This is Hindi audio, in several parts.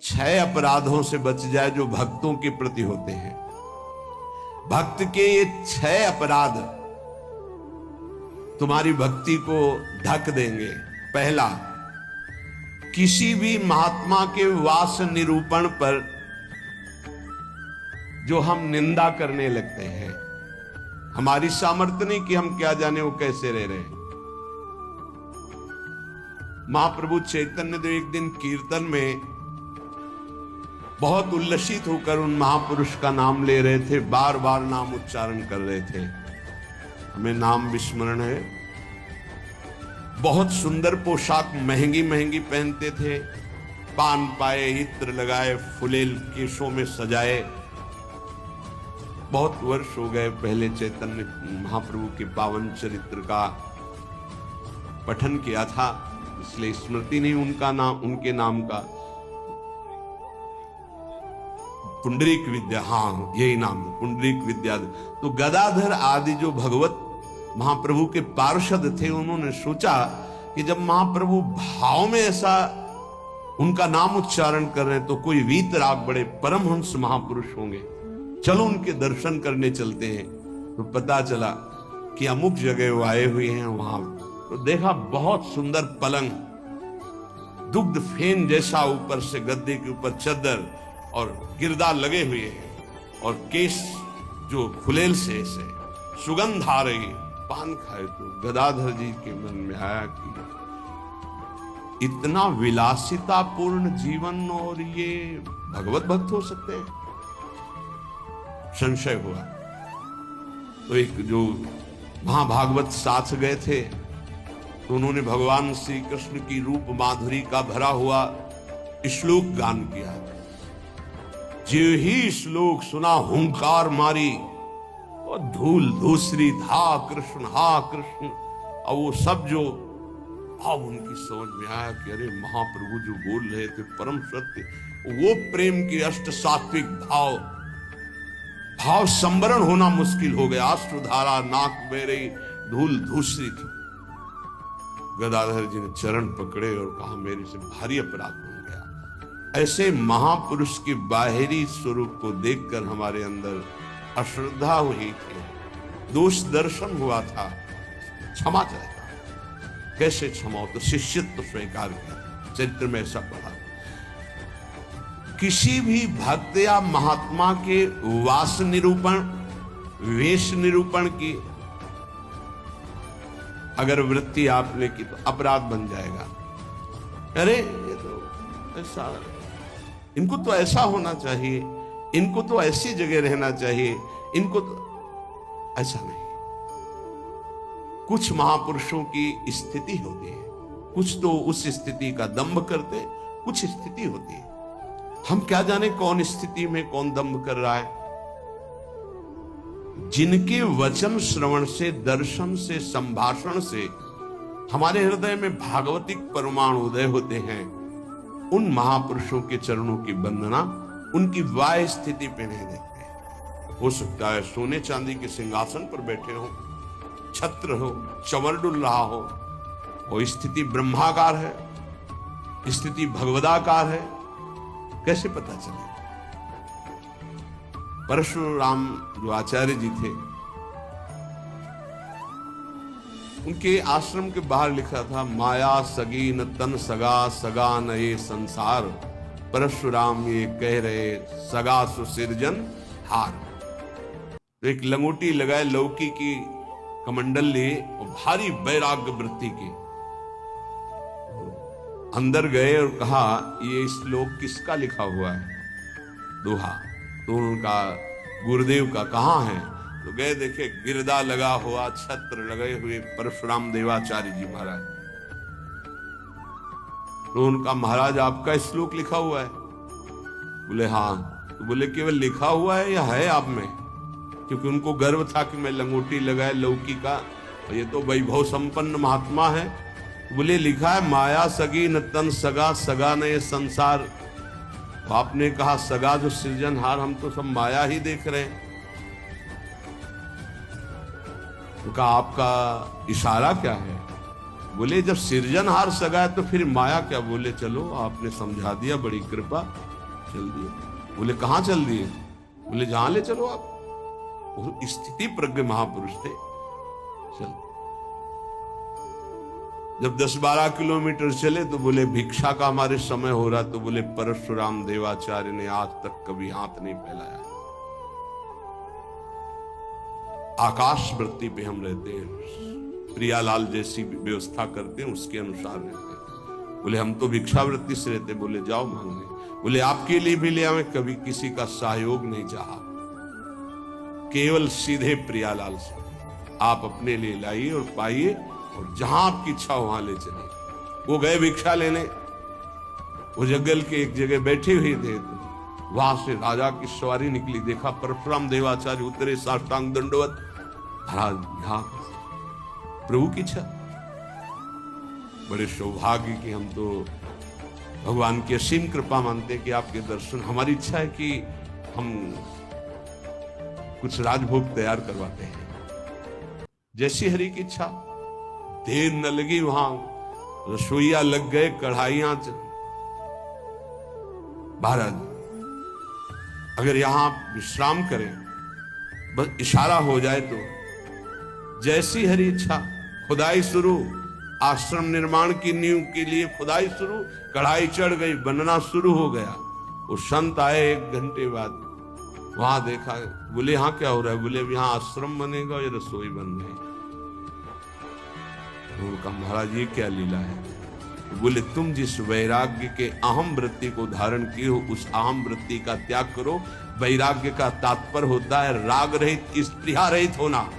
6 अपराधों से बच जाए जो भक्तों के प्रति होते हैं। भक्त के ये 6 अपराध तुम्हारी भक्ति को ढक देंगे। पहला, किसी भी महात्मा के वास निरूपण पर जो हम निंदा करने लगते हैं, हमारी सामर्थ्य नहीं कि हम क्या जाने वो कैसे रह रहे हैं। महाप्रभु चैतन्य देव एक दिन कीर्तन में बहुत उल्लसित होकर उन महापुरुष का नाम ले रहे थे, बार बार नाम उच्चारण कर रहे थे। हमें नाम विस्मरण है। बहुत सुंदर पोशाक महंगी महंगी पहनते थे, पान पाए, इत्र लगाए, फुलेल केशों में सजाए। बहुत वर्ष हो गए पहले चैतन्य महाप्रभु के पावन चरित्र का पठन किया था, इसलिए स्मृति नहीं उनका नाम, उनके नाम का। पुंडरीक विद्या, हाँ यही नाम, पुंडरीक विद्या। तो गदाधर आदि जो भगवत महाप्रभु के पार्षद थे, उन्होंने सोचा कि जब महाप्रभु भाव में ऐसा उनका नाम उच्चारण कर रहे हैं तो कोई वीतराग बड़े परमहंस महापुरुष होंगे, चलो उनके दर्शन करने चलते हैं। तो पता चला कि अमुक जगह वो आए हुए हैं। वहां तो देखा बहुत सुंदर पलंग, दुग्ध फेन जैसा, ऊपर से गद्दे के ऊपर चद्दर और गिरदा लगे हुए हैं, और केश जो फुलेल से ऐसे सुगंध आ रही, पान खाए। तो गदाधर जी के मन में आया कि इतना विलासितापूर्ण जीवन और ये भगवत भक्त हो सकते हैं। संशय हुआ। तो एक जो महाभागवत साथ गए थे, तो उन्होंने भगवान श्री कृष्ण की रूप माधुरी का भरा हुआ श्लोक गान किया। जो ही श्लोक सुना हुंकार मारी और धूल धूसरी, हा कृष्ण हा कृष्ण। और वो सब जो अब उनकी समझ में आया कि अरे महाप्रभु जो बोल रहे थे परम सत्य, वो प्रेम की अष्ट सात्विक भाव संवरण होना मुश्किल हो गया। अश्रुधारा नाक बह रही, धूल धूसरी थी। गदाधर जी ने चरण पकड़े और कहा मेरे से भारी अपराध बन गया। ऐसे महापुरुष के बाहरी स्वरूप को देखकर हमारे अंदर अश्रद्धा हुई थी, दोष दर्शन हुआ था, क्षमा चाहता। कैसे क्षमा हो? तो शिष्यत्व स्वीकार किया। चरित्र में ऐसा पढ़ा, किसी भी भक्त या महात्मा के वास निरूपण, वेश निरूपण की अगर वृत्ति आपने की तो अपराध बन जाएगा। अरे ये तो ऐसा, इनको तो ऐसा होना चाहिए, इनको तो ऐसी जगह रहना चाहिए, इनको तो ऐसा नहीं। कुछ महापुरुषों की स्थिति होती है, कुछ तो उस स्थिति का दंभ करते, कुछ स्थिति होती है। हम क्या जाने कौन स्थिति में कौन दंभ कर रहा है। जिनके वचन श्रवण से, दर्शन से, संभाषण से हमारे हृदय में भागवतिक परमाणु उदय होते हैं, उन महापुरुषों के चरणों की वंदना उनकी वाह स्थिति पे नहीं देखते। हो सकता है सोने चांदी के सिंहासन पर बैठे हो, छत्र हो, चंवर डुल रहा हो, वो स्थिति ब्रह्माकार है, स्थिति भगवदाकार है, कैसे पता चले? परशुराम जो आचार्य जी थे, उनके आश्रम के बाहर लिखा था, माया सगी न तन सगा, सगा न ये संसार, परशुराम ये कह रहे सगा सुसिरजन हार। तो एक लंगोटी लगाए, लौकी की कमंडल लिए और भारी वैराग्य वृत्ति की, अंदर गए और कहा ये श्लोक किसका लिखा हुआ है? दोहा। तो उनका गुरुदेव का कहाँ है? तो गए, देखे गिरदा लगा हुआ, छत्र लगे हुए परशुराम देवाचार्य जी महाराज। तो उनका महाराज आपका श्लोक लिखा हुआ है? बोले हाँ। तो बोले केवल लिखा हुआ है या है आप में? क्योंकि उनको गर्व था कि मैं लंगोटी लगाए लौकी का, और ये तो वैभव संपन्न महात्मा है। बोले लिखा है माया सगी न तन सगा, सगा न ये संसार। आपने कहा सगा जो सृजनहार, हम तो सब माया ही देख रहे हैं। तो कहा आपका इशारा क्या है? बोले जब सृजनहार सगा है तो फिर माया क्या? बोले चलो आपने समझा दिया, बड़ी कृपा। चल दिए। बोले कहाँ चल दिए? बोले जहां ले चलो आप। वो स्थिति प्रज्ञ महापुरुष थे। चल जब 10-12 किलोमीटर चले तो बोले भिक्षा का हमारे समय हो रहा। तो बोले परशुराम देवाचार्य ने आज तक कभी हाथ नहीं फैलाया। आकाश वृत्ति पे हम रहते हैं, प्रियालाल जैसी व्यवस्था करते हैं उसके अनुसार रहते हैं। बोले हम तो भिक्षा वृत्ति से रहते। बोले जाओ मांगने। बोले आपके लिए भी ले आवे, कभी किसी का सहयोग नहीं चाहा, केवल सीधे प्रियालाल से आप अपने लिए लाइए और पाइए, और जहां आपकी इच्छा वहां ले चलिए। वो गए भिक्षा लेने। वो जंगल के एक जगह बैठे हुए थे, तो वहां से राजा की सवारी निकली। देखा परशुराम देवाचार्य उतरे, साष्टांग दंडवत। महाराज यहाँ प्रभु की इच्छा। बड़े सौभाग्य की हम तो भगवान की असीम कृपा मानते हैं कि आपके दर्शन। हमारी इच्छा है कि हम कुछ राजभोग तैयार करवाते हैं, जैसी हरि की इच्छा। देर न लगी, वहां रसोईया लग गए, कढ़ाइयां। महाराज अगर यहां विश्राम करें, बस इशारा हो जाए तो जैसी हरि इच्छा। खुदाई शुरू, आश्रम निर्माण की नींव के लिए खुदाई शुरू। कढ़ाई चढ़ गई, बनना शुरू हो गया। वो संत आए 1 घंटे बाद, वहां देखा। बोले यहाँ क्या हो रहा है? बोले यहाँ आश्रम बनेगा, ये रसोई बन गई। उनका महाराज ये क्या लीला है? तो बोले तुम जिस वैराग्य के अहम वृत्ति को धारण किए हो, उस अहम वृत्ति का त्याग करो। वैराग्य का तात्पर्य होता है राग रहित, स्पृहा रहित होना।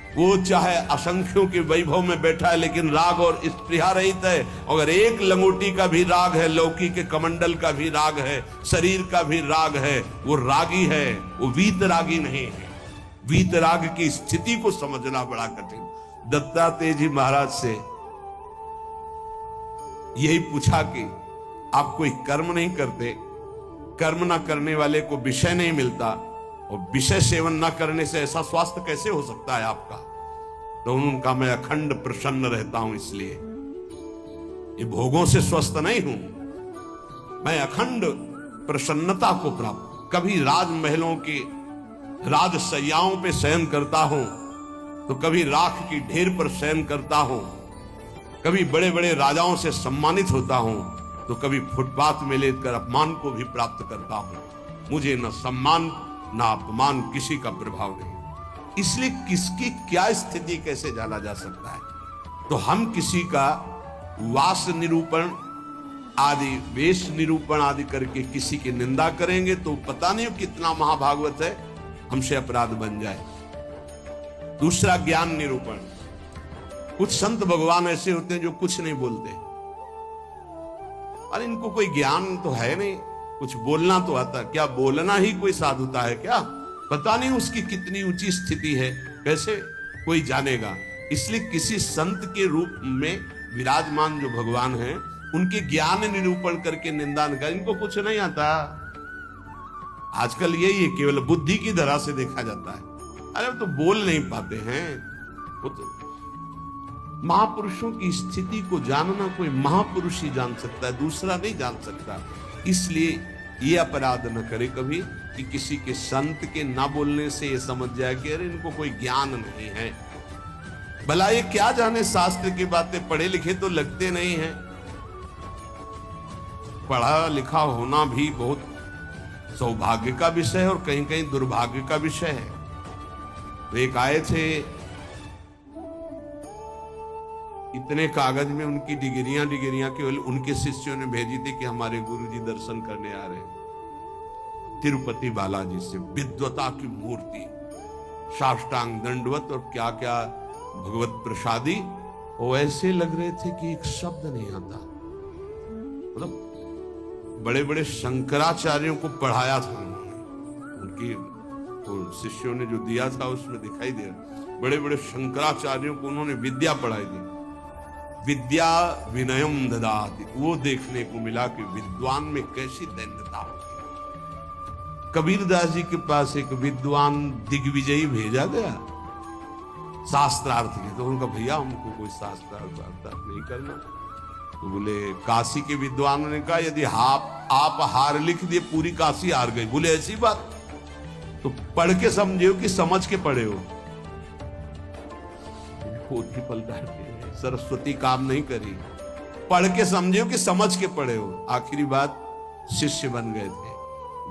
वो चाहे असंख्यों के वैभव में बैठा है, लेकिन राग और स्पृहा रहित है। अगर एक लंगोटी का भी राग है, लौकी के कमंडल का भी राग है, शरीर का भी राग है, वो रागी है, वो वीतरागी नहीं है। वीतराग की स्थिति को समझना बड़ा कठिन। दत्तात्रेय जी महाराज से यही पूछा कि आप कोई कर्म नहीं करते, कर्म ना करने वाले को विषय नहीं मिलता, और विषय सेवन ना करने से ऐसा स्वास्थ्य कैसे हो सकता है आपका? तो उनका मैं अखंड प्रसन्न रहता हूं, इसलिए ये भोगों से स्वस्थ नहीं हूं, मैं अखंड प्रसन्नता को प्राप्त। कभी राजमहलों की राजसैयाओं पे शयन करता हूं, तो कभी राख की ढेर पर शयन करता हूं, कभी बड़े बड़े राजाओं से सम्मानित होता हूं, तो कभी फुटपाथ में लेकर अपमान को भी प्राप्त करता हूं। मुझे न सम्मान ना अपमान, किसी का प्रभाव नहीं। इसलिए किसकी क्या स्थिति कैसे जाना जा सकता है? तो हम किसी का वास निरूपण आदि, वेश निरूपण आदि करके किसी की निंदा करेंगे तो पता नहीं कितना महाभागवत है, हमसे अपराध बन जाए। दूसरा ज्ञान निरूपण। कुछ संत भगवान ऐसे होते हैं जो कुछ नहीं बोलते, और इनको कोई ज्ञान तो है नहीं, कुछ बोलना तो आता। क्या बोलना ही कोई साधुता है क्या? पता नहीं उसकी कितनी ऊंची स्थिति है, कैसे कोई जानेगा। इसलिए किसी संत के रूप में विराजमान जो भगवान हैं, उनके ज्ञान निरूपण करके निंदा न कर। इनको कुछ नहीं आता। आजकल यही है, केवल बुद्धि की धरा से देखा जाता है। अरे तो बोल नहीं पाते हैं। वो तो महापुरुषों की स्थिति को जानना कोई महापुरुष ही जान सकता है, दूसरा नहीं जान सकता। इसलिए ये अपराध न करे कभी कि किसी के संत के ना बोलने से ये समझ जाए कि अरे इनको कोई ज्ञान नहीं है। भला ये क्या जाने, शास्त्र की बातें पढ़े लिखे तो लगते नहीं हैं। पढ़ा लिखा होना भी बहुत सौभाग्य का विषय है और कहीं कहीं दुर्भाग्य का विषय है। तो एक आए थे, इतने कागज में उनकी डिग्रियां केवल उनके शिष्यों ने भेजी थी कि हमारे गुरुजी दर्शन करने आ रहे हैं। तिरुपति बालाजी से विद्वता की मूर्ति, साष्टांग दंडवत और क्या क्या भगवत प्रसादी। वो ऐसे लग रहे थे कि एक शब्द नहीं आता। मतलब बड़े बड़े शंकराचार्यों को पढ़ाया था उनकी, तो शिष्यों ने जो दिया था उसमें दिखाई दे रहा। बड़े बड़े शंकराचार्यों को उन्होंने विद्या पढ़ाई थी। विद्या विनयम ददाति, वो देखने को मिला कि विद्वान में कैसी दैन्यता होती है। कबीरदास जी के पास एक विद्वान दिग्विजयी भेजा गया शास्त्रार्थ के। तो उनका भैया हमको कोई शास्त्रार्थ नहीं करना। तो बोले काशी के विद्वानों ने कहा यदि आप आप हार लिख दिए, पूरी काशी हार गई। बोले ऐसी बात? तो पढ़ के समझे हो कि समझ के पढ़े हो? पोथी पलटा के सरस्वती काम नहीं करी। पढ़ के समझे हो कि समझ के पढ़े हो? आखिरी बात, शिष्य बन गए थे,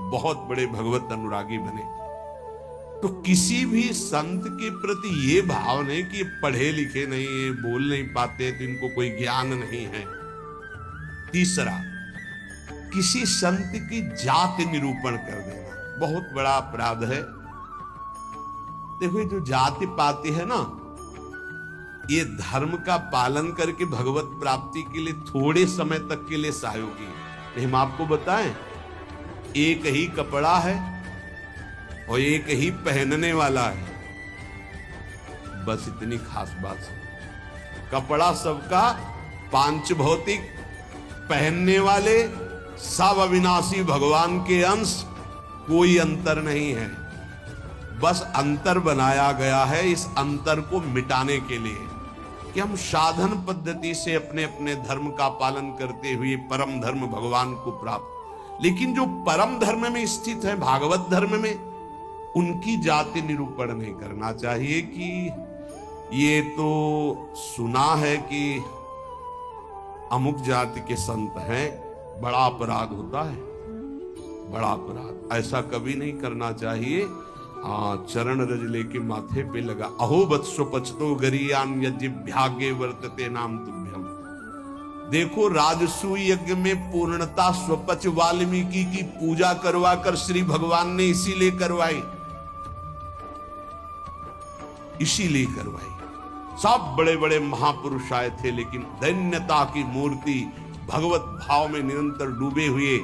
बहुत बड़े भगवत अनुरागी बने। तो किसी भी संत के प्रति ये भाव नहीं कि ये पढ़े लिखे नहीं, ये बोल नहीं पाते, तो इनको कोई ज्ञान नहीं है। तीसरा, किसी संत की जाति निरूपण कर देना बहुत बड़ा अपराध है। देखो, जो जाति पाती है ना, ये धर्म का पालन करके भगवत प्राप्ति के लिए थोड़े समय तक के लिए सहयोगी। हम आपको बताएं, एक ही कपड़ा है और एक ही पहनने वाला है, बस इतनी खास बात है। कपड़ा सबका पांच भौतिक, पहनने वाले सब अविनाशी भगवान के अंश, कोई अंतर नहीं है। बस अंतर बनाया गया है इस अंतर को मिटाने के लिए कि हम साधन पद्धति से अपने अपने धर्म का पालन करते हुए परम धर्म भगवान को प्राप्त। लेकिन जो परम धर्म में स्थित है, भागवत धर्म में, उनकी जाति निरूपण नहीं करना चाहिए कि ये तो सुना है कि अमुक जाति के संत हैं, बड़ा अपराध होता है, बड़ा अपराध। ऐसा कभी नहीं करना चाहिए। चरण रज लेके माथे पे लगा, अहो वत्सो पचतो गरियान यज्ञभ्यागे वर्तते नाम तुभ्यम। देखो, राजसू यज्ञ में पूर्णता स्वपच वाल्मीकि की पूजा करवा कर श्री भगवान ने इसीलिए करवाई, इसीलिए करवाई। सब बड़े बड़े महापुरुष आए थे, लेकिन दैन्यता की मूर्ति भगवत भाव में निरंतर डूबे हुए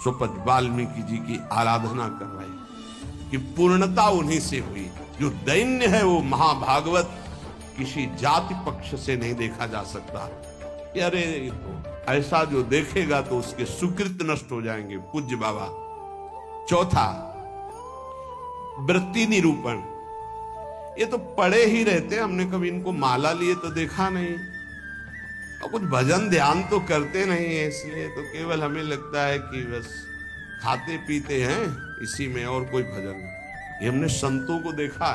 स्वपच वाल्मीकि जी की आराधना करवाई कि पूर्णता उन्हीं से हुई। जो दैन्य है वो महाभागवत किसी जाति पक्ष से नहीं देखा जा सकता। अरे तो ऐसा जो देखेगा तो उसके सुकृत नष्ट हो जाएंगे। पूज्य बाबा। चौथा, वृत्ति निरूपण। ये तो पढ़े ही रहते, हमने कभी इनको माला लिए तो देखा नहीं, और कुछ भजन ध्यान तो करते नहीं है, इसलिए तो केवल हमें लगता है कि बस खाते पीते हैं इसी में, और कोई भजन नहीं। ये हमने संतों को देखा।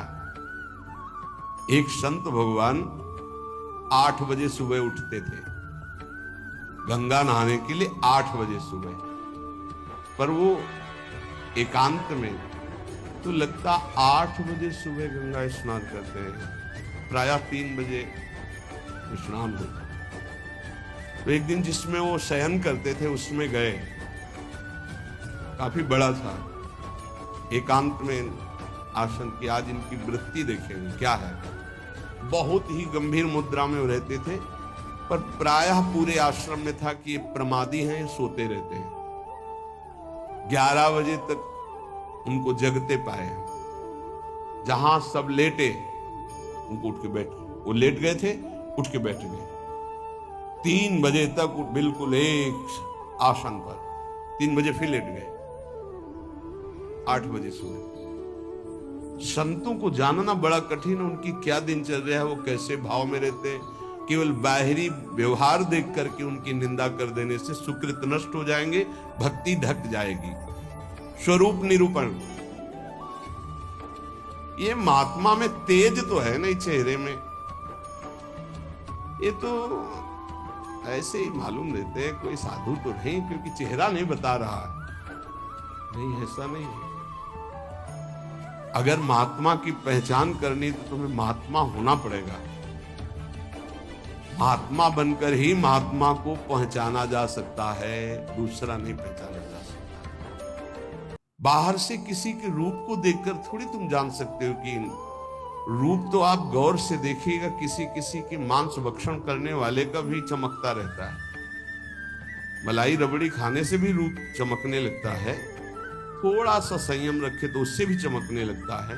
एक संत भगवान 8 बजे सुबह उठते थे गंगा नहाने के लिए, 8 बजे सुबह। पर वो एकांत में तो लगता 8 बजे सुबह गंगा स्नान करते हैं, प्रायः 3 बजे स्नान होता। तो एक दिन जिसमें वो शयन करते थे उसमें गए, काफी बड़ा था, एकांत में आसन की। आज इनकी वृत्ति देखेंगे क्या है। बहुत ही गंभीर मुद्रा में रहते थे, पर प्रायः पूरे आश्रम में था कि ये प्रमादी हैं, सोते रहते हैं। 11 बजे तक उनको जगते पाए। जहां सब लेटे उनको उठ के बैठ, वो लेट गए थे, उठ के बैठ गए। 3 बजे तक बिल्कुल एक आसन पर, 3 बजे फिर लेट गए, 8 बजे सुबह। संतों को जानना बड़ा कठिन है, उनकी क्या दिनचर्या है, वो कैसे भाव में रहते हैं। केवल बाहरी व्यवहार देख करके उनकी निंदा कर देने से सुकृत नष्ट हो जाएंगे, भक्ति ढक जाएगी। स्वरूप निरूपण। ये महात्मा में तेज तो है नहीं चेहरे में, ये तो ऐसे ही मालूम देते हैं, कोई साधु तो नहीं, क्योंकि चेहरा नहीं बता रहा है। नहीं, ऐसा नहीं है। अगर महात्मा की पहचान करनी तो तुम्हें महात्मा होना पड़ेगा। महात्मा बनकर ही महात्मा को पहचाना जा सकता है, दूसरा नहीं पहचाना जा सकता। बाहर से किसी के रूप को देखकर थोड़ी तुम जान सकते हो कि रूप तो आप गौर से देखिएगा, किसी किसी के मांस भक्षण करने वाले का भी चमकता रहता है। मलाई रबड़ी खाने से भी रूप चमकने लगता है, थोड़ा सा संयम रखे तो उससे भी चमकने लगता है।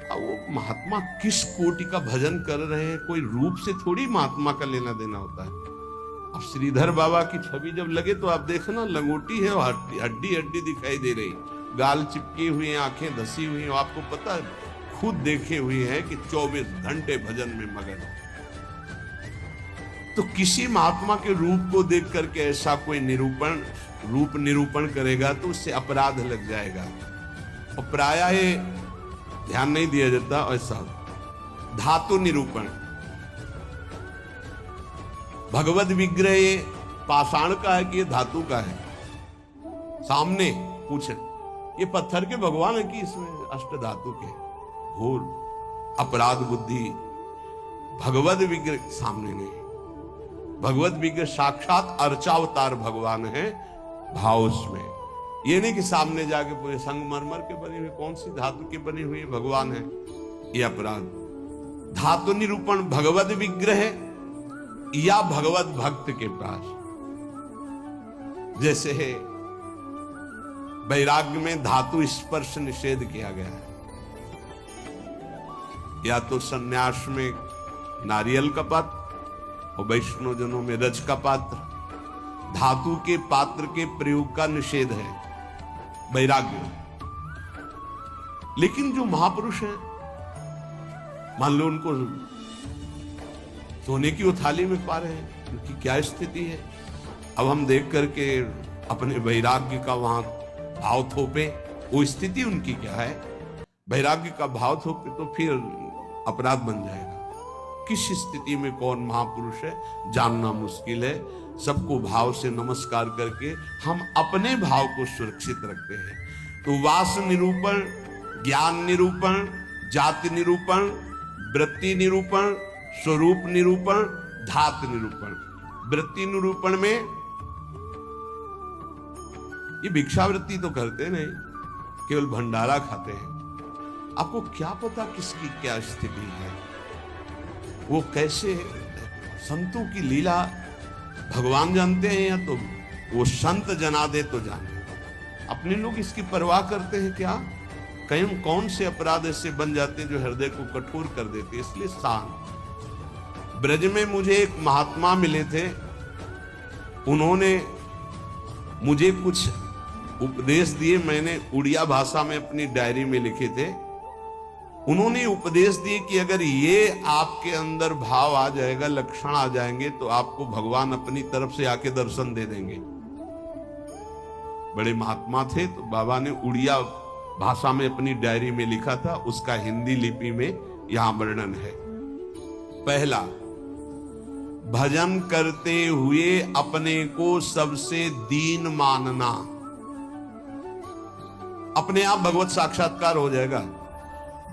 अब वो महात्मा किस कोटि का भजन कर रहे हैं, कोई रूप से थोड़ी महात्मा का लेना देना होता है। अब श्रीधर बाबा की छवि जब लगे तो आप देखना, लंगोटी है, हड्डी हड्डी दिखाई दे रही, गाल चिपकी हुई, आंखें धसी हुई। आपको पता है, खुद देखे हुए हैं कि 24 घंटे भजन में मगन। तो किसी महात्मा के रूप को देख करके ऐसा कोई निरूपण रूप निरूपण करेगा तो उससे अपराध लग जाएगा। और प्रायः ये ध्यान नहीं दिया जाता। ऐसा धातु निरूपण, भगवत विग्रह ये पाषाण का है कि ये धातु का है? सामने पूछे ये पत्थर के भगवान है कि इसमें अष्ट धातु के? घोर अपराध बुद्धि। भगवत विग्रह सामने नहीं, भगवत विग्रह साक्षात अर्चावतार भगवान है भाव उसमें। ये नहीं कि सामने जाके पूरे संगमरमर के बने हुए, कौन सी धातु के बने हुए भगवान है, ये अपराध। धातु निरूपण भगवत विग्रह या भगवत भक्त के पास। जैसे वैराग्य में धातु स्पर्श निषेध किया गया है, या तो सन्यास में नारियल का पात्र और वैष्णव जनों में रज का पात्र। धातु के पात्र के प्रयोग का निषेध है वैराग्य। लेकिन जो महापुरुष हैं, मान लो उनको सोने की थाली में पा रहे हैं, उनकी क्या स्थिति है? अब हम देख करके अपने वैराग्य का वहां भाव थोपे, वो स्थिति उनकी क्या है? वैराग्य का भाव थोपे तो फिर अपराध बन जाएगा। किस स्थिति में कौन महापुरुष है जानना मुश्किल है। सबको भाव से नमस्कार करके हम अपने भाव को सुरक्षित रखते हैं। तो वास निरूपण, ज्ञान निरूपण, जाति निरूपण, वृत्ति निरूपण, स्वरूप निरूपण, धात निरूपण। वृत्ति निरूपण में ये भिक्षावृत्ति तो करते नहीं, केवल भंडारा खाते हैं। आपको क्या पता किसकी क्या स्थिति है, वो कैसे। संतों की लीला भगवान जानते हैं या तो वो संत जना दे तो जाने। अपने लोग इसकी परवाह करते हैं क्या? कहीं कौन से अपराध ऐसे बन जाते हैं जो हृदय को कठोर कर देते। इसलिए शांत। ब्रज में मुझे एक महात्मा मिले थे, उन्होंने मुझे कुछ उपदेश दिए, मैंने उड़िया भाषा में अपनी डायरी में लिखे थे। उन्होंने उपदेश दिए कि अगर ये आपके अंदर भाव आ जाएगा, लक्षण आ जाएंगे, तो आपको भगवान अपनी तरफ से आके दर्शन दे देंगे। बड़े महात्मा थे, तो बाबा ने उड़िया भाषा में अपनी डायरी में लिखा था, उसका हिंदी लिपि में यहां वर्णन है। पहला, भजन करते हुए अपने को सबसे दीन मानना। अपने आप भगवत साक्षात्कार हो जाएगा।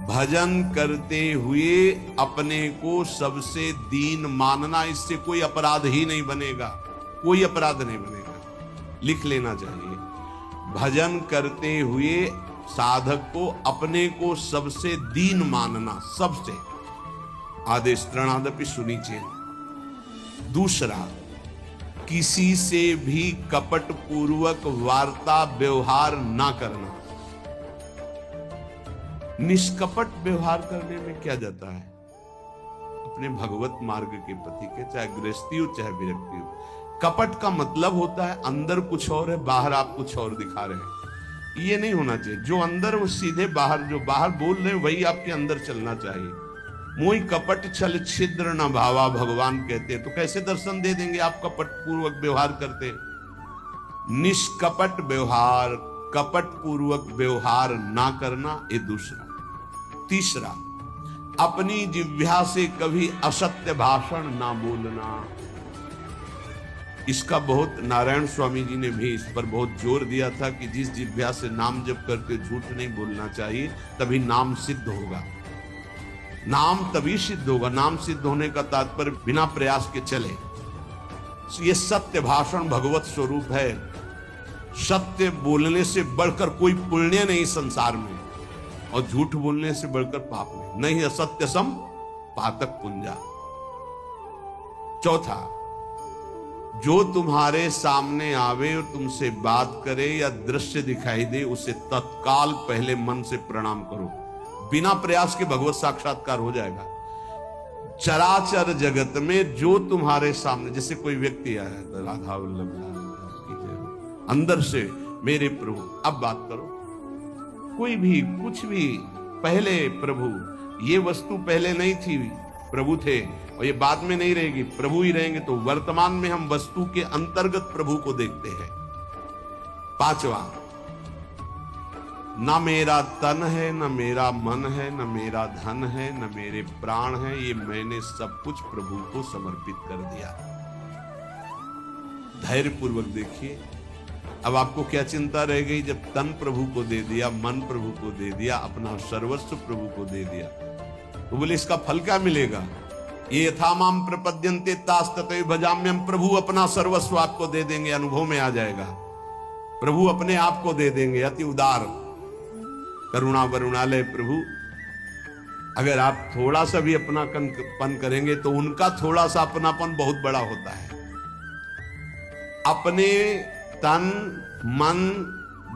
भजन करते हुए अपने को सबसे दीन मानना, इससे कोई अपराध ही नहीं बनेगा, कोई अपराध नहीं बनेगा। लिख लेना चाहिए। भजन करते हुए साधक को अपने को सबसे दीन मानना, सबसे आदेश त्रणादपि सुनिचे। दूसरा, किसी से भी कपट पूर्वक वार्ता व्यवहार ना करना। निष्कपट व्यवहार करने में क्या जाता है? अपने भगवत मार्ग के पति के, चाहे गृहस्थी हो चाहे विरक्ति हो। कपट का मतलब होता है अंदर कुछ और है, बाहर आप कुछ और दिखा रहे हैं। ये नहीं होना चाहिए। जो अंदर वो सीधे बाहर, जो बाहर बोल रहे हैं वही आपके अंदर चलना चाहिए। मोहि कपट छल छिद्र न भावा, भगवान कहते हैं। तो कैसे दर्शन दे देंगे आप कपट पूर्वक व्यवहार करते? निष्कपट व्यवहार, कपट पूर्वक व्यवहार ना करना, ये दूसरा। तीसरा, अपनी जिह्वा से कभी असत्य भाषण ना बोलना। इसका बहुत नारायण स्वामी जी ने भी इस पर बहुत जोर दिया था कि जिस जिह्वा से नाम जप करके झूठ नहीं बोलना चाहिए, तभी नाम सिद्ध होगा। नाम तभी सिद्ध होगा। नाम सिद्ध होने का तात्पर्य बिना प्रयास के चले। ये सत्य भाषण भगवत स्वरूप है। सत्य बोलने से बढ़कर कोई पुण्य नहीं संसार में, और झूठ बोलने से बढ़कर पाप नहीं असत्य सम पातक पुंजा। चौथा, जो तुम्हारे सामने आवे और तुमसे बात करे या दृश्य दिखाई दे, उसे तत्काल पहले मन से प्रणाम करो। बिना प्रयास के भगवत साक्षात्कार हो जाएगा। चराचर जगत में जो तुम्हारे सामने, जैसे कोई व्यक्ति आया तो राधा वल्लभ अंदर से मेरे प्रभु, अब बात करो। कोई भी कुछ भी, पहले प्रभु, ये वस्तु पहले नहीं थी, प्रभु थे, और ये बाद में नहीं रहेगी, प्रभु ही रहेंगे। तो वर्तमान में हम वस्तु के अंतर्गत प्रभु को देखते हैं। पांचवा, ना मेरा तन है, न मेरा मन है, न मेरा धन है, न मेरे प्राण है, ये मैंने सब कुछ प्रभु को समर्पित कर दिया। धैर्य पूर्वक देखिए। अब आपको क्या चिंता रह गई? जब तन प्रभु को दे दिया, मन प्रभु को दे दिया, अपना सर्वस्व प्रभु को दे दिया, तो बोले इसका फल क्या मिलेगा? ये यथा माम प्रपद्यन्ते तास तथैव भजाम्यहम्। प्रभु अपना सर्वस्व आपको दे देंगे, अनुभव में आ जाएगा। प्रभु अपने आप को दे देंगे। अति उदार, करुणा वरुणालय प्रभु। अगर आप थोड़ा सा भी अपनापन करेंगे तो उनका थोड़ा सा अपनापन बहुत बड़ा होता है। अपने तन मन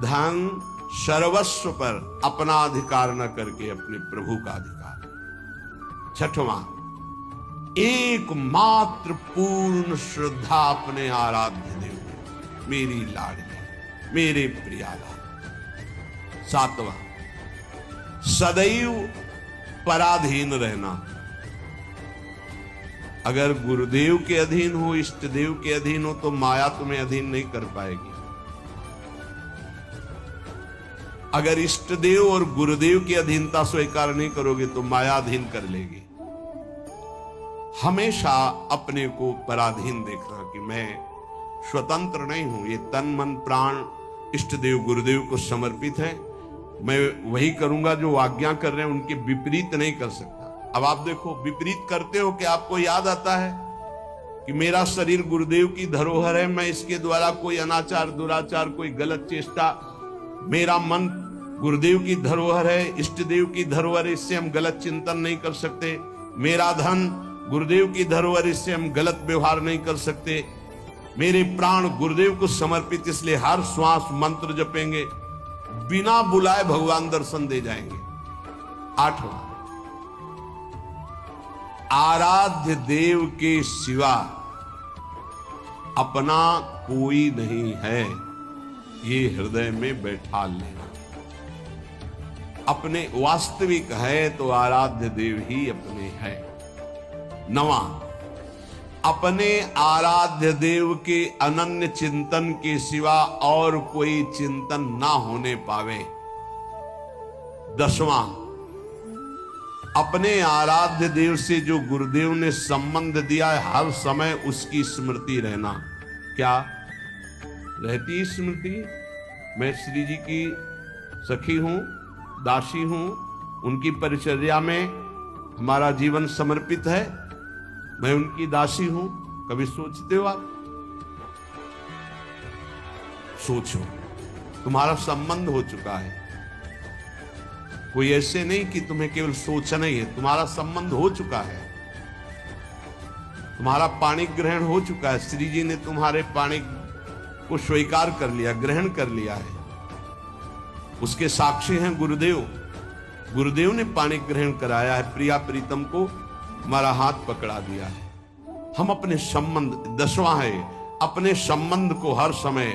धन सर्वस्व पर अपना अधिकार न करके अपने प्रभु का अधिकार। छठवां, एकमात्र पूर्ण श्रद्धा अपने आराध्य देव में, मेरी लाडली, मेरे प्रियाला। सातवां, सदैव पराधीन रहना। अगर गुरुदेव के अधीन हो, इष्ट देव के अधीन हो, तो माया तुम्हें अधीन नहीं कर पाएगी। अगर इष्ट देव और गुरुदेव की अधीनता स्वीकार नहीं करोगे तो माया अधीन कर लेगी। हमेशा अपने को पराधीन देखना कि मैं स्वतंत्र नहीं हूं। ये तन मन प्राण इष्ट देव गुरुदेव को समर्पित है। मैं वही करूंगा जो आज्ञा कर रहे हैं, उनके विपरीत नहीं कर सकता। अब आप देखो, विपरीत करते हो कि आपको याद आता है कि मेरा शरीर गुरुदेव की धरोहर है, मैं इसके द्वारा कोई अनाचार दुराचार कोई गलत चेष्टा, मेरा मन गुरुदेव की धरोहर है, इष्ट देव की धरोहर, इससे हम गलत चिंतन नहीं कर सकते। मेरा धन गुरुदेव की धरोहर, इससे हम गलत व्यवहार नहीं कर सकते। मेरे प्राण गुरुदेव को समर्पित, इसलिए हर श्वास मंत्र जपेंगे, बिना बुलाए भगवान दर्शन दे जाएंगे। आठवां, आराध्य देव के सिवा अपना कोई नहीं है, ये हृदय में बैठा लेना। अपने वास्तविक है तो आराध्य देव ही अपने है। नवां, अपने आराध्य देव के अनन्य चिंतन के सिवा और कोई चिंतन ना होने पावे। दसवां, अपने आराध्य देव से जो गुरुदेव ने संबंध दिया है, हर समय उसकी स्मृति रहना। क्या रहती स्मृति? मैं श्री जी की सखी हूं, दासी हूं, उनकी परिचर्या में हमारा जीवन समर्पित है, मैं उनकी दासी हूं। कभी सोचते हो आप? सोचो, तुम्हारा संबंध हो चुका है। कोई ऐसे नहीं कि तुम्हें केवल सोचना ही है, तुम्हारा संबंध हो चुका है। तुम्हारा पाणी ग्रहण हो चुका है। श्री जी ने तुम्हारे पाणी को स्वीकार कर लिया, ग्रहण कर लिया है। उसके साक्षी हैं गुरुदेव। गुरुदेव ने पाणी ग्रहण कराया है, प्रिया प्रीतम को हमारा हाथ पकड़ा दिया है। हम अपने संबंध, दसवां है, अपने संबंध को हर समय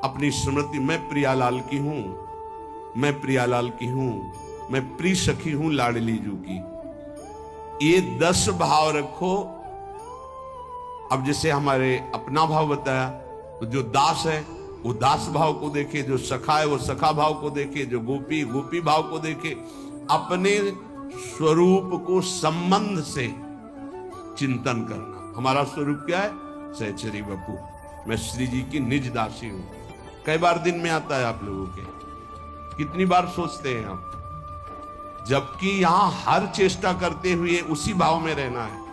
अपनी स्मृति, मैं प्रियालाल की हूं, मैं प्रियालाल की हूं, मैं प्रिय सखी हूं लाडली जू की। ये 10 भाव रखो। अब जैसे हमारे अपना भाव बताया, तो जो दास है वो दास भाव को देखे, जो सखा है वो सखा भाव को देखे, जो गोपी गोपी भाव को देखे। अपने स्वरूप को संबंध से चिंतन करना। हमारा स्वरूप क्या है? सहचरी बपू, मैं श्री जी की निज दासी हूं। कई बार दिन में आता है आप लोगों के? कितनी बार सोचते हैं आप? जबकि यहां हर चेष्टा करते हुए उसी भाव में रहना है।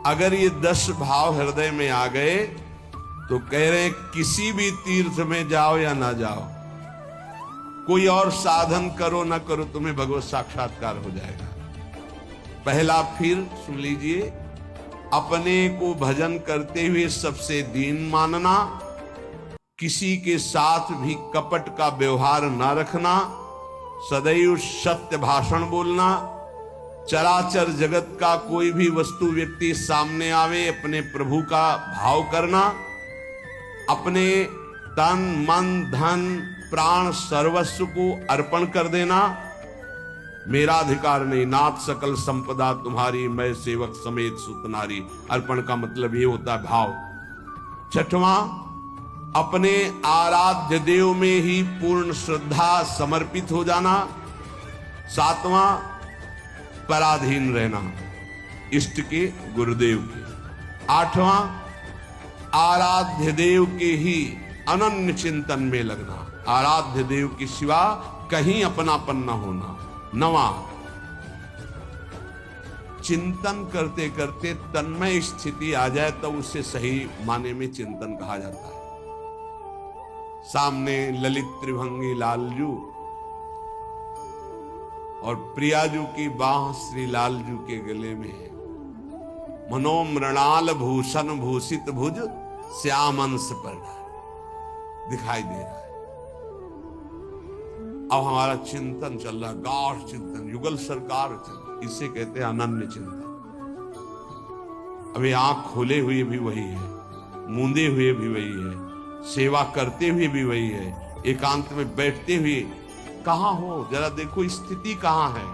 अगर ये 10 भाव हृदय में आ गए तो कह रहे हैं किसी भी तीर्थ में जाओ या ना जाओ, कोई और साधन करो ना करो, तुम्हें भगवत साक्षात्कार हो जाएगा। पहला फिर सुन लीजिए, अपने को भजन करते हुए सबसे दीन मानना, किसी के साथ भी कपट का व्यवहार ना रखना, सदैव सत्य भाषण बोलना, चराचर जगत का कोई भी वस्तु व्यक्ति सामने आवे अपने प्रभु का भाव करना, अपने तन मन धन प्राण सर्वस्व को अर्पण कर देना। मेरा अधिकार नहीं, नाथ सकल संपदा तुम्हारी, मैं सेवक समेत सुत नारी। अर्पण का मतलब ये होता है भाव। छठवां, अपने आराध्य देव में ही पूर्ण श्रद्धा समर्पित हो जाना। 7वां, पराधीन रहना इष्ट के, गुरुदेव के। 8वां, आराध्य देव के ही अनन्य चिंतन में लगना, आराध्य देव के सिवा कहीं अपनापन न होना। 9वां, चिंतन करते करते तन्मय स्थिति आ जाए तो उसे सही माने में चिंतन कहा जाता है। सामने ललित त्रिभंगी लालजू और प्रियाजू की बाह श्री लालजू के गले में है। मनोमृणाल भूषण भूषित भुज श्याम अंश पर दिखाई दे रहा है। अब हमारा चिंतन चल रहा है, गाढ़ चिंतन, युगल सरकार चल रहा है। इसे कहते हैं अनन्य चिंतन। अभी आंख खोले हुए भी वही है, मूंदे हुए भी वही है, सेवा करते हुए भी वही है, एकांत में बैठते हुए कहां हो, जरा देखो स्थिति कहां है।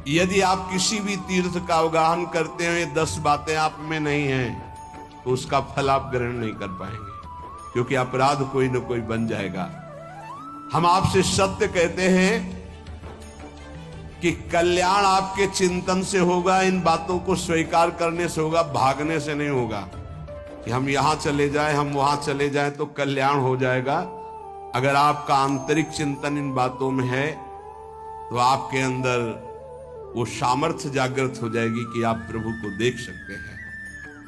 यदि आप किसी भी तीर्थ का अवगाहन करते हुए 10 बातें आप में नहीं हैं तो उसका फल आप ग्रहण नहीं कर पाएंगे, क्योंकि अपराध कोई न कोई बन जाएगा। हम आपसे सत्य कहते हैं कि कल्याण आपके चिंतन से होगा, इन बातों को स्वीकार करने से होगा, भागने से नहीं होगा कि हम यहां चले जाएं, हम वहां चले जाएं तो कल्याण हो जाएगा। अगर आपका आंतरिक चिंतन इन बातों में है तो आपके अंदर वो सामर्थ्य जागृत हो जाएगी कि आप प्रभु को देख सकते हैं।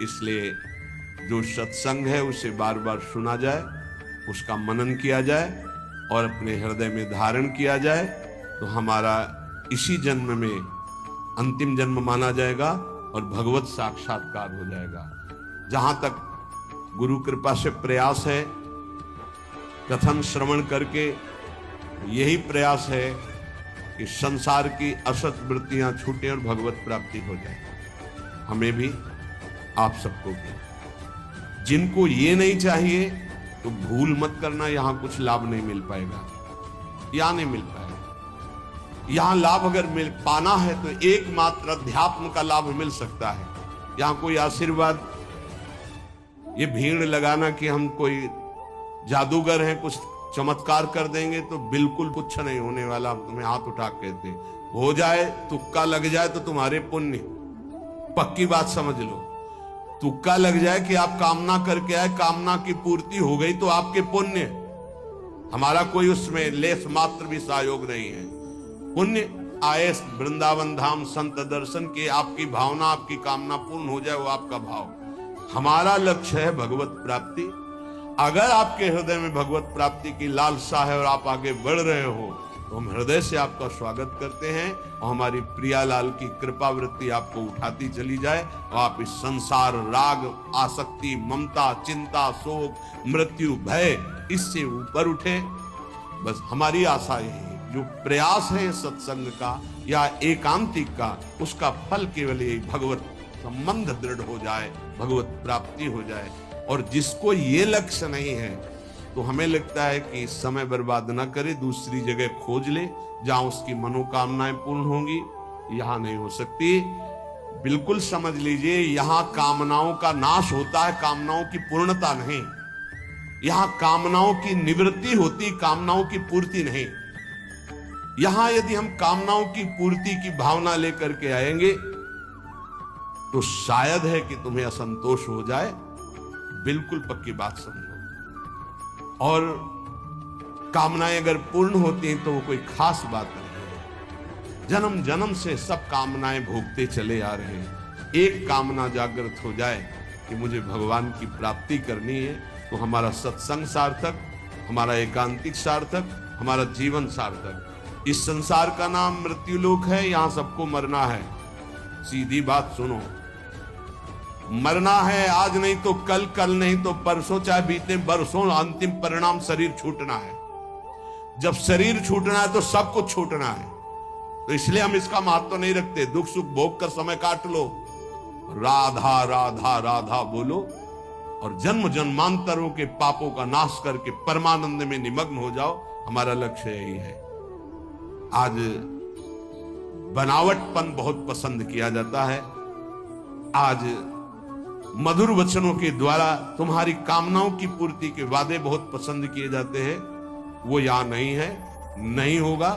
इसलिए जो सत्संग है उसे बार बार सुना जाए, उसका मनन किया जाए और अपने हृदय में धारण किया जाए तो हमारा इसी जन्म में अंतिम जन्म माना जाएगा और भगवत साक्षात्कार हो जाएगा। जहां तक गुरु कृपा से प्रयास है, कथन श्रवण करके यही प्रयास है कि संसार की असत वृत्तियां छूटें और भगवत प्राप्ति हो जाए। हमें भी, आप सबको भी। जिनको ये नहीं चाहिए तो भूल मत करना, यहां कुछ लाभ नहीं मिल पाएगा, यहां नहीं मिल पाएगा। यहां लाभ अगर मिल पाना है तो एकमात्र अध्यात्म का लाभ मिल सकता है। यहां कोई आशीर्वाद, ये भीड़ लगाना कि हम कोई जादूगर हैं, कुछ चमत्कार कर देंगे, तो बिल्कुल कुछ नहीं होने वाला। तुम्हें हाथ उठा कहते हो जाए, तुक्का लग जाए तो तुम्हारे पुण्य, पक्की बात समझ लो। तुक्का लग जाए कि आप कामना करके आए, कामना की पूर्ति हो गई तो आपके पुण्य, हमारा कोई उसमें लेस मात्र भी सहयोग नहीं है। पुण्य आए वृंदावन धाम संत दर्शन के, आपकी भावना, आपकी कामना पूर्ण हो जाए, वो आपका भाव। हमारा लक्ष्य है भगवत प्राप्ति। अगर आपके हृदय में भगवत प्राप्ति की लालसा है और आप आगे बढ़ रहे हो तो हम हृदय से आपका स्वागत करते हैं और हमारी प्रियालाल की कृपा वृत्ति आपको उठाती चली जाए और आप इस संसार, राग, आसक्ति, ममता, चिंता, शोक, मृत्यु, भय, इससे ऊपर उठे। बस हमारी आशा यही है। जो प्रयास है सत्संग का या एकांतिक का, उसका फल केवल यही, भगवत संबंध दृढ़ हो जाए, भगवत प्राप्ति हो जाए। और जिसको ये लक्ष्य नहीं है तो हमें लगता है कि समय बर्बाद ना करे, दूसरी जगह खोज ले जहां उसकी मनोकामनाएं पूर्ण होंगी। यहां नहीं हो सकती। बिल्कुल समझ लीजिए, यहां कामनाओं का नाश होता है, कामनाओं की पूर्णता नहीं। यहां कामनाओं की निवृत्ति होती, कामनाओं की पूर्ति नहीं। यहां यदि हम कामनाओं की पूर्ति की भावना लेकर के आएंगे तो शायद है कि तुम्हें असंतोष हो जाए। बिल्कुल पक्की बात समझो। और कामनाएं अगर पूर्ण होती हैं तो वो कोई खास बात नहीं है। जन्म जन्म से सब कामनाएं भोगते चले आ रहे हैं। एक कामना जागृत हो जाए कि मुझे भगवान की प्राप्ति करनी है, तो हमारा सत्संग सार्थक, हमारा एकांतिक सार्थक, हमारा जीवन सार्थक। इस संसार का नाम मृत्युलोक है, यहां सबको मरना है। सीधी बात सुनो, मरना है, आज नहीं तो कल, कल नहीं तो परसों, चाहे बीते बरसों, अंतिम परिणाम शरीर छूटना है। जब शरीर छूटना है तो सब कुछ छूटना है। तो इसलिए हम इसका महत्व नहीं रखते। दुख सुख भोग कर समय काट लो, राधा राधा राधा बोलो और जन्म जन्मांतरों के पापों का नाश करके परमानंद में निमग्न हो जाओ। हमारा लक्ष्य यही है। आज बनावटपन बहुत पसंद किया जाता है। आज मधुर वचनों के द्वारा तुम्हारी कामनाओं की पूर्ति के वादे बहुत पसंद किए जाते हैं, वो यहां नहीं है, नहीं होगा।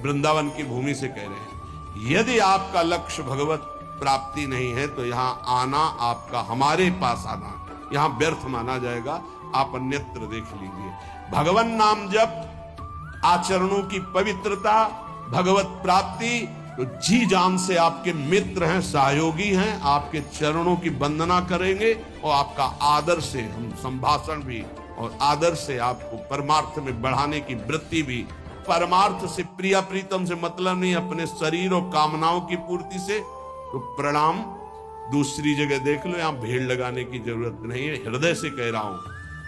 वृंदावन की भूमि से कह रहे हैं, यदि आपका लक्ष्य भगवत प्राप्ति नहीं है तो यहां आना, आपका हमारे पास आना यहां व्यर्थ माना जाएगा। आप अन्यत्र देख लीजिए। भगवान नाम जप, आचरणों की पवित्रता, भगवत प्राप्ति, तो जी जान से आपके मित्र हैं, सहयोगी हैं, आपके चरणों की वंदना करेंगे और आपका आदर से हम संभाषण भी और आदर से आपको परमार्थ में बढ़ाने की वृत्ति भी। परमार्थ से प्रिया प्रीतम से मतलब नहीं, अपने शरीर और कामनाओं की पूर्ति से। तो प्रणाम। दूसरी जगह देख लो, यहां भीड़ लगाने की जरूरत नहीं है। हृदय से कह रहा हूं,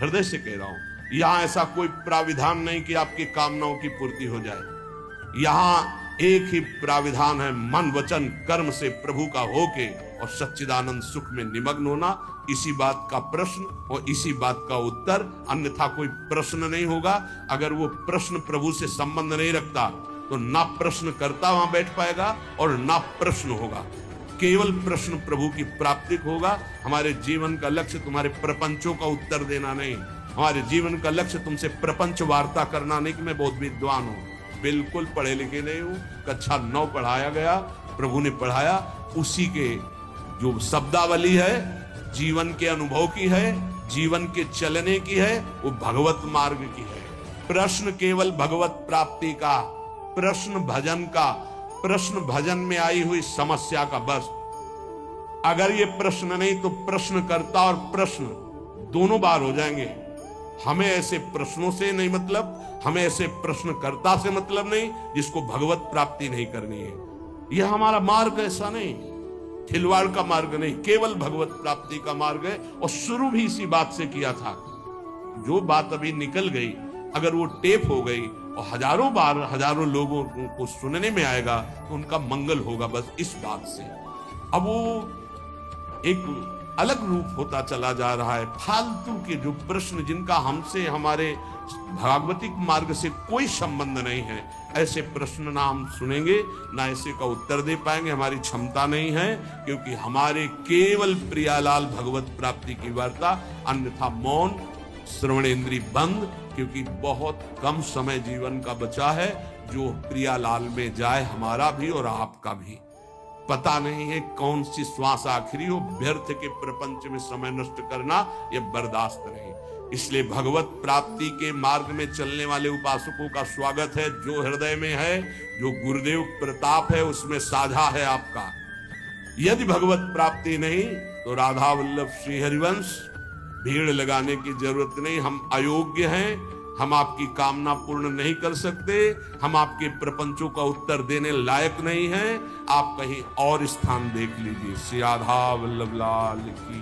हृदय से कह रहा हूं। यहां ऐसा कोई प्राविधान नहीं कि आपकी कामनाओं की पूर्ति हो जाए। यहां एक ही प्राविधान है, मन वचन कर्म से प्रभु का होके और सच्चिदानंद सुख में निमग्न होना। इसी बात का प्रश्न और इसी बात का उत्तर, अन्यथा कोई प्रश्न नहीं होगा। अगर वो प्रश्न प्रभु से संबंध नहीं रखता तो ना प्रश्न करता वहां बैठ पाएगा और ना प्रश्न होगा। केवल प्रश्न प्रभु की प्राप्ति होगा। हमारे जीवन का लक्ष्य तुम्हारे प्रपंचों का उत्तर देना नहीं, हमारे जीवन का लक्ष्य तुमसे प्रपंच वार्ता करना नहीं कि मैं बहुत विद्वान हूं। बिल्कुल पढ़े लिखे नहीं हूं। कक्षा 9 पढ़ाया गया, प्रभु ने पढ़ाया, उसी के जो शब्दावली है, जीवन के अनुभव की है, जीवन के चलने की है, वो भगवत मार्ग की है। प्रश्न केवल भगवत प्राप्ति का, प्रश्न भजन का, प्रश्न भजन में आई हुई समस्या का। बस अगर ये प्रश्न नहीं तो प्रश्नकर्ता और प्रश्न दोनों बार हो जाएंगे। हमें ऐसे प्रश्नों से नहीं मतलब, हमें ऐसे प्रश्नकर्ता से मतलब नहीं जिसको भगवत प्राप्ति नहीं करनी है। यह हमारा मार्ग ऐसा नहीं, खिलवाड़ का मार्ग नहीं, केवल भगवत प्राप्ति का मार्ग है। और शुरू भी इसी बात से किया था। जो बात अभी निकल गई, अगर वो टेप हो गई और हजारों बार हजारों लोगों को सुनने में आएगा तो उनका मंगल होगा, बस इस बात से। अब वो एक अलग रूप होता चला जा रहा है। फालतू के जो प्रश्न जिनका हमसे, हमारे भागवतिक मार्ग से कोई संबंध नहीं है, ऐसे प्रश्न ना हम सुनेंगे, ना ऐसे का उत्तर दे पाएंगे। हमारी क्षमता नहीं है, क्योंकि हमारे केवल प्रियालाल भगवत प्राप्ति की वार्ता, अन्यथा मौन, श्रवणेंद्री बंद, क्योंकि बहुत कम समय जीवन का बचा है जो प्रियालाल में जाए, हमारा भी और आपका भी। पता नहीं है कौन सी श्वास आखिरी हो। व्यर्थ के प्रपंच में समय नष्ट करना यह बर्दाश्त नहीं। इसलिए भगवत प्राप्ति के मार्ग में चलने वाले उपासकों का स्वागत है। जो हृदय में है, जो गुरुदेव प्रताप है, उसमें साझा है आपका। यदि भगवत प्राप्ति नहीं तो राधा वल्लभ श्री हरिवंश, भीड़ लगाने की जरूरत नहीं। हम अयोग्य हैं, हम आपकी कामना पूर्ण नहीं कर सकते, हम आपके प्रपंचों का उत्तर देने लायक नहीं हैं। आप कहीं और स्थान देख लीजिए। श्री राधा वल्लभ लाल की